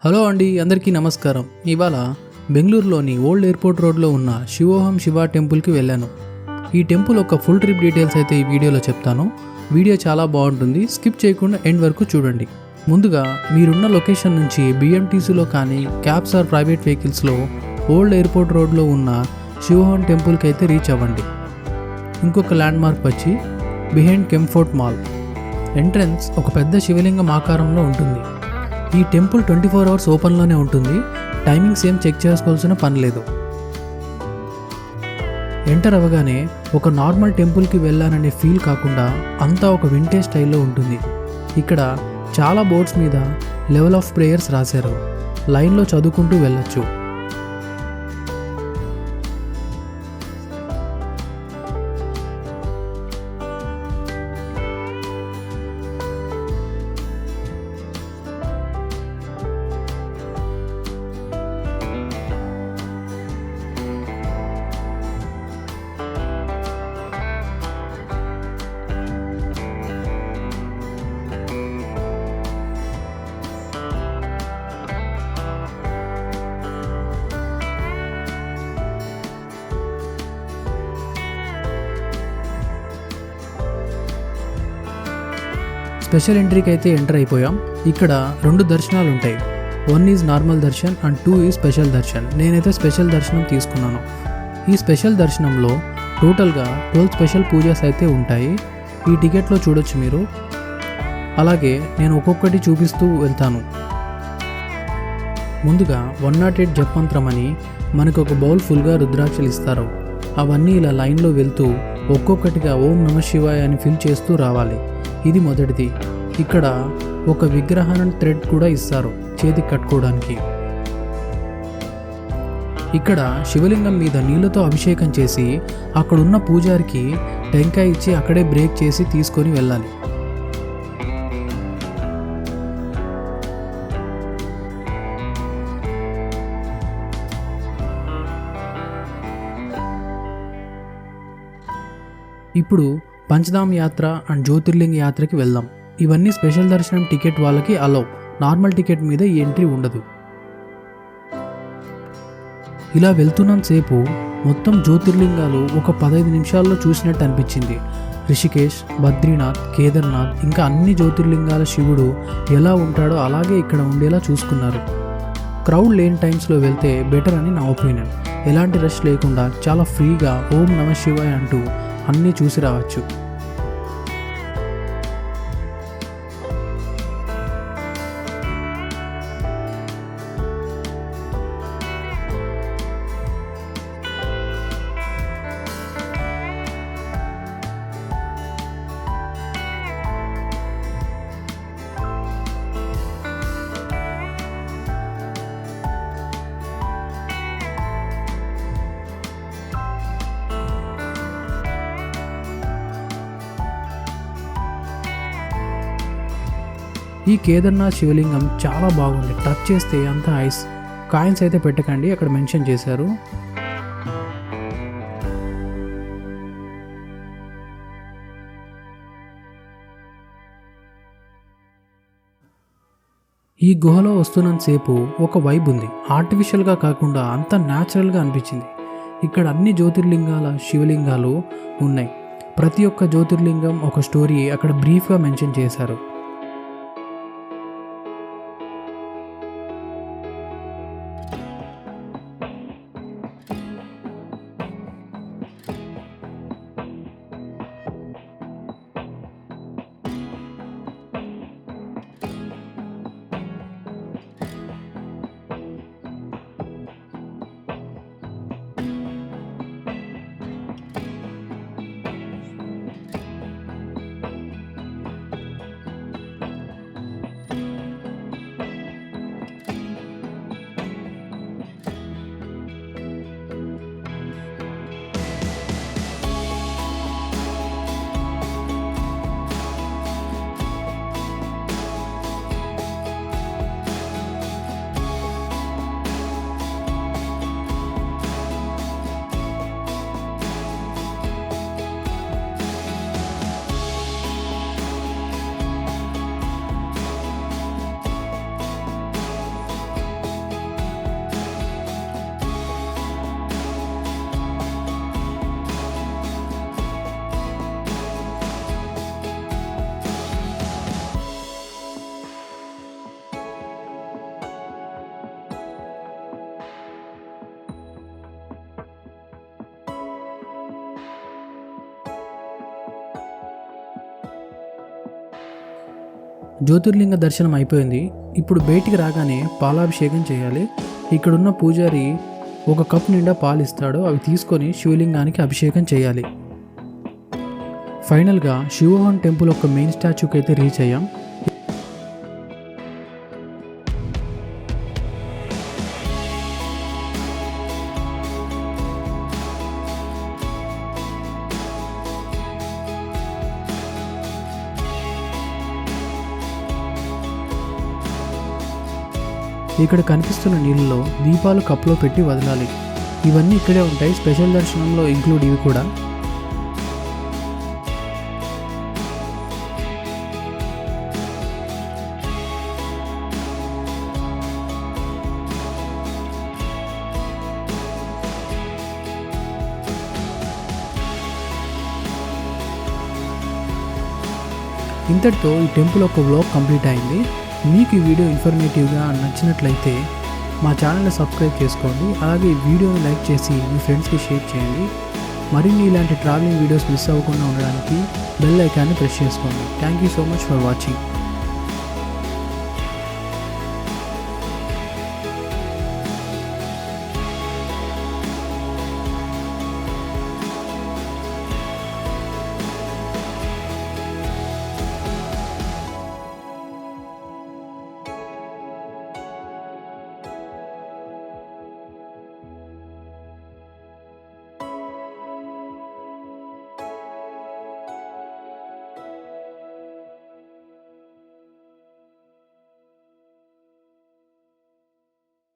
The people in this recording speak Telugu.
హలో అండి, అందరికీ నమస్కారం. ఇవాళ బెంగళూరులోని ఓల్డ్ ఎయిర్పోర్ట్ రోడ్లో ఉన్న శివోహం శివ టెంపుల్కి వెళ్ళాను. ఈ టెంపుల్ ఒక ఫుల్ ట్రిప్ డీటెయిల్స్ అయితే ఈ వీడియోలో చెప్తాను. వీడియో చాలా బాగుంటుంది, స్కిప్ చేయకుండా ఎండ్ వరకు చూడండి. ముందుగా మీరున్న లొకేషన్ నుంచి బిఎంటీసీలో కానీ క్యాబ్స్ ఆర్ ప్రైవేట్ వెహికల్స్లో ఓల్డ్ ఎయిర్పోర్ట్ రోడ్లో ఉన్న శివోహం టెంపుల్కి అయితే రీచ్ అవ్వండి. ఇంకొక ల్యాండ్ మార్క్ వచ్చి బిహైండ్ కెంఫోర్ట్ మాల్. ఎంట్రన్స్ ఒక పెద్ద శివలింగం ఆకారంలో ఉంటుంది. ఈ టెంపుల్ 24 అవర్స్ ఓపెన్లోనే ఉంటుంది. టైమింగ్స్ ఏం చెక్ చేసుకోవాల్సిన పని లేదు. ఎంటర్ అవ్వగానే ఒక నార్మల్ టెంపుల్కి వెళ్ళాననే ఫీల్ కాకుండా అంతా ఒక వింటేజ్ స్టైల్లో ఉంటుంది. ఇక్కడ చాలా బోర్డ్స్ మీద లెవెల్ ఆఫ్ ప్రేయర్స్ రాశారు. లైన్లో చదువుకుంటూ వెళ్ళొచ్చు. స్పెషల్ ఎంట్రీకి అయితే ఎంటర్ అయిపోయాం. ఇక్కడ 2 దర్శనాలు ఉంటాయి. 1 is normal Darshan and 2 is special Darshan. నేనైతే స్పెషల్ దర్శనం తీసుకున్నాను. ఈ స్పెషల్ దర్శనంలో టోటల్గా 12 స్పెషల్ పూజస్ అయితే ఉంటాయి. ఈ టికెట్లో చూడొచ్చు మీరు. అలాగే నేను ఒక్కొక్కటి చూపిస్తూ వెళ్తాను. ముందుగా 108 జపమంత్రం అని మనకు ఒక బౌల్ ఫుల్గా రుద్రాక్షలు ఇస్తారు. అవన్నీ ఇలా లైన్లో వెళ్తూ ఒక్కొక్కటిగా ఓం నమ శివాయ అని ఫిల్ చేస్తూ రావాలి. ఇది మొదటిది. ఇక్కడ ఒక విగ్రహాన్ని థ్రెడ్ కూడా ఇస్తారు చేతికి కట్టుకోవడానికి. ఇక్కడ శివలింగం మీద నీళ్ళతో అభిషేకం చేసి అక్కడున్న పూజారికి టెంకాయ ఇచ్చి అక్కడే బ్రేక్ చేసి తీసుకొని వెళ్ళాలి. ఇప్పుడు పంచధామ్ యాత్ర అండ్ జ్యోతిర్లింగ యాత్రకి వెళ్దాం. ఇవన్నీ స్పెషల్ దర్శనం టికెట్ వాళ్ళకి అలౌ. నార్మల్ టికెట్ మీద ఈ ఎంట్రీ ఉండదు. ఇలా వెళ్తున్నంతసేపు మొత్తం జ్యోతిర్లింగాలు ఒక 15 నిమిషాల్లో చూసినట్టు అనిపించింది. రిషికేష్, బద్రీనాథ్, కేదార్నాథ్ ఇంకా అన్ని జ్యోతిర్లింగాల శివుడు ఎలా ఉంటాడో అలాగే ఇక్కడ ఉండేలా చూసుకున్నారు. క్రౌడ్ లేని టైమ్స్లో వెళ్తే బెటర్ అని నా ఒపీనియన్. ఎలాంటి రష్ లేకుండా చాలా ఫ్రీగా ఓం నమ శివాయ అంటూ అన్నీ చూసి రావచ్చు. ఈ కేదార్నాథ్ శివలింగం చాలా బాగుంది. టచ్ చేస్తే అంతా ఐస్. కాయిన్స్ అయితే పెట్టకండి, అక్కడ మెన్షన్ చేశారు. ఈ గుహలో వస్తున్నంతసేపు ఒక వైబ్ ఉంది. ఆర్టిఫిషియల్గా కాకుండా అంతా న్యాచురల్గా అనిపించింది. ఇక్కడ అన్ని జ్యోతిర్లింగాల శివలింగాలు ఉన్నాయి. ప్రతి ఒక్క జ్యోతిర్లింగం ఒక స్టోరీ అక్కడ బ్రీఫ్గా మెన్షన్ చేశారు. జ్యోతిర్లింగ దర్శనం అయిపోయింది. ఇప్పుడు బయటికి రాగానే పాలాభిషేకం చేయాలి. ఇక్కడున్న పూజారి ఒక కప్ నిండా పాలు ఇస్తాడు. అవి తీసుకొని శివలింగానికి అభిషేకం చేయాలి. ఫైనల్గా శివోహం టెంపుల్ ఒక మెయిన్ స్టాచ్యూకి అయితే రీచ్ అయ్యాం. ఇక్కడ కనిపిస్తున్న నీళ్ళలో దీపాలు కప్లో పెట్టి వదలాలి. ఇవన్నీ ఇక్కడే ఉంటాయి. స్పెషల్ దర్శనంలో ఇంక్లూడ్ ఇవి కూడా. ఇంతటితో ఈ టెంపుల్ ఒక వ్లాగ్ కంప్లీట్ అయింది. మీకు ఈ వీడియో ఇన్ఫర్మేటివ్గా నచ్చినట్లయితే మా ఛానల్ని సబ్స్క్రైబ్ చేసుకోండి. అలాగే ఈ వీడియోని లైక్ చేసి మీ ఫ్రెండ్స్కి షేర్ చేయండి. మరిన్ని ఇలాంటి ట్రావెలింగ్ వీడియోస్ మిస్ అవ్వకుండా ఉండడానికి బెల్ ఐకాన్ని ప్రెస్ చేసుకోండి. Thank you so much for watching.